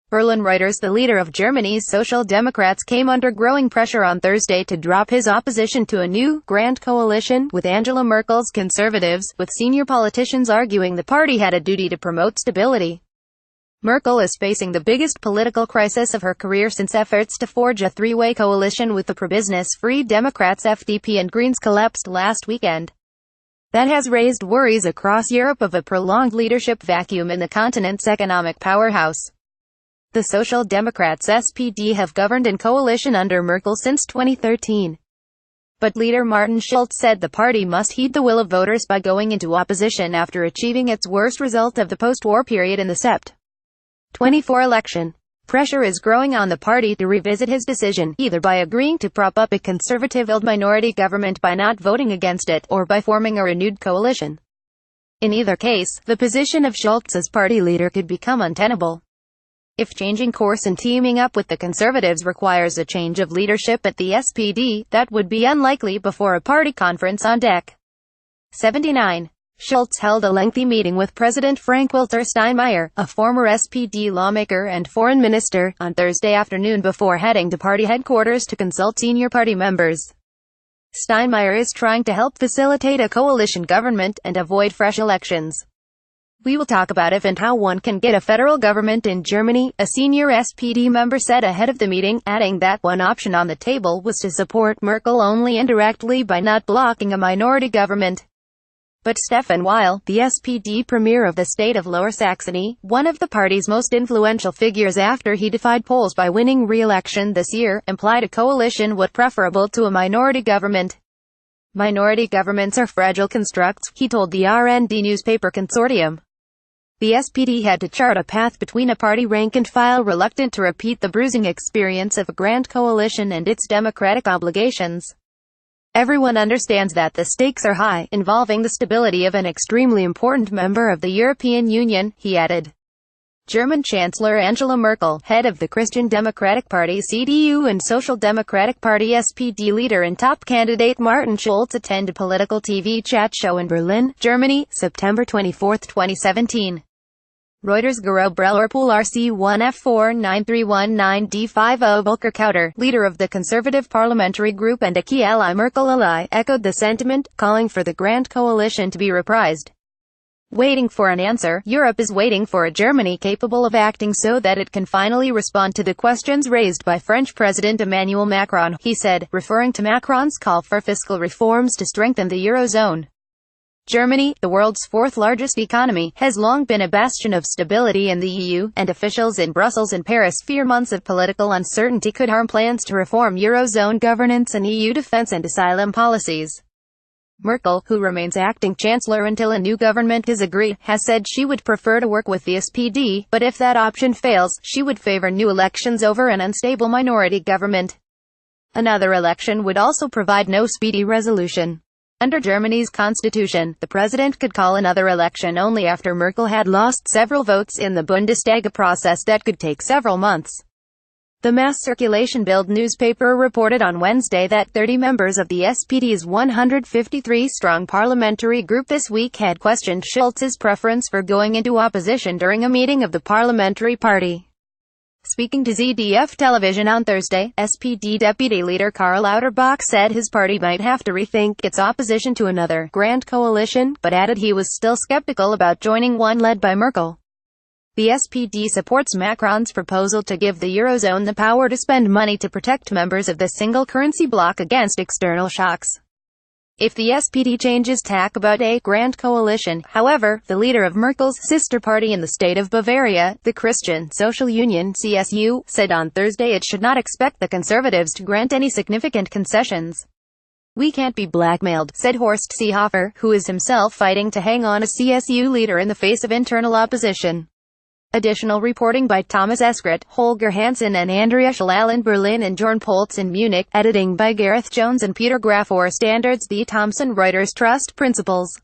Berlin Reuters. The leader of Germany's Social Democrats came under growing pressure on Thursday to drop his opposition to a new, grand coalition with Angela Merkel's Conservatives, with senior politicians arguing the party had a duty to promote stability. Merkel is facing the biggest political crisis of her career since efforts to forge a three-way coalition with the pro-business Free Democrats FDP and Greens collapsed last weekend. That has raised worries across Europe of a prolonged leadership vacuum in the continent's economic powerhouse. The Social Democrats SPD have governed in coalition under Merkel since 2013. But leader Martin Schulz said the party must heed the will of voters by going into opposition after achieving its worst result of the post-war period in the Sept. 24 election. Pressure is growing on the party to revisit his decision, either by agreeing to prop up a conservative-held minority government by not voting against it, or by forming a renewed coalition. In either case, the position of Schulz as party leader could become untenable. If changing course and teaming up with the Conservatives requires a change of leadership at the SPD, that would be unlikely before a party conference on deck. 79. Schulz held a lengthy meeting with President Frank-Walter Steinmeier, a former SPD lawmaker and foreign minister, on Thursday afternoon before heading to party headquarters to consult senior party members. Steinmeier is trying to help facilitate a coalition government and avoid fresh elections. "We will talk about if and how one can get a federal government in Germany," a senior SPD member said ahead of the meeting, adding that one option on the table was to support Merkel only indirectly by not blocking a minority government. But Stefan Weil, the SPD premier of the state of Lower Saxony, one of the party's most influential figures after he defied polls by winning re-election this year, implied a coalition was preferable to a minority government. "Minority governments are fragile constructs," he told the RND newspaper consortium. The SPD had to chart a path between a party rank-and-file reluctant to repeat the bruising experience of a grand coalition and its democratic obligations. "Everyone understands that the stakes are high, involving the stability of an extremely important member of the European Union," he added. German Chancellor Angela Merkel, head of the Christian Democratic Party CDU and Social Democratic Party SPD leader and top candidate Martin Schulz attend a political TV chat show in Berlin, Germany, September 24, 2017. Reuters. Garo Brellerpool RC1F49319D50 Volker Kauter, leader of the Conservative Parliamentary Group and a key ally Merkel ally, echoed the sentiment, calling for the Grand Coalition to be reprised. "Waiting for an answer, Europe is waiting for a Germany capable of acting so that it can finally respond to the questions raised by French President Emmanuel Macron," he said, referring to Macron's call for fiscal reforms to strengthen the Eurozone. Germany, the world's fourth-largest economy, has long been a bastion of stability in the EU, and officials in Brussels and Paris fear months of political uncertainty could harm plans to reform Eurozone governance and EU defense and asylum policies. Merkel, who remains acting chancellor until a new government is agreed, has said she would prefer to work with the SPD, but if that option fails, she would favor new elections over an unstable minority government. Another election would also provide no speedy resolution. Under Germany's constitution, the president could call another election only after Merkel had lost several votes in the Bundestag, a process that could take several months. The mass circulation Bild newspaper reported on Wednesday that 30 members of the SPD's 153-strong parliamentary group this week had questioned Schulz's preference for going into opposition during a meeting of the parliamentary party. Speaking to ZDF television on Thursday, SPD deputy leader Karl Lauterbach said his party might have to rethink its opposition to another grand coalition, but added he was still skeptical about joining one led by Merkel. The SPD supports Macron's proposal to give the Eurozone the power to spend money to protect members of the single currency bloc against external shocks. If the SPD changes tack about a grand coalition, however, the leader of Merkel's sister party in the state of Bavaria, the Christian Social Union (CSU), said on Thursday it should not expect the Conservatives to grant any significant concessions. "We can't be blackmailed," said Horst Seehofer, who is himself fighting to hang on as CSU leader in the face of internal opposition. Additional reporting by Thomas Eskret, Holger Hansen and Andrea Schallal in Berlin and Jorn Poltz in Munich. Editing by Gareth Jones and Peter Graff. For Standards, the Thomson Reuters Trust Principles.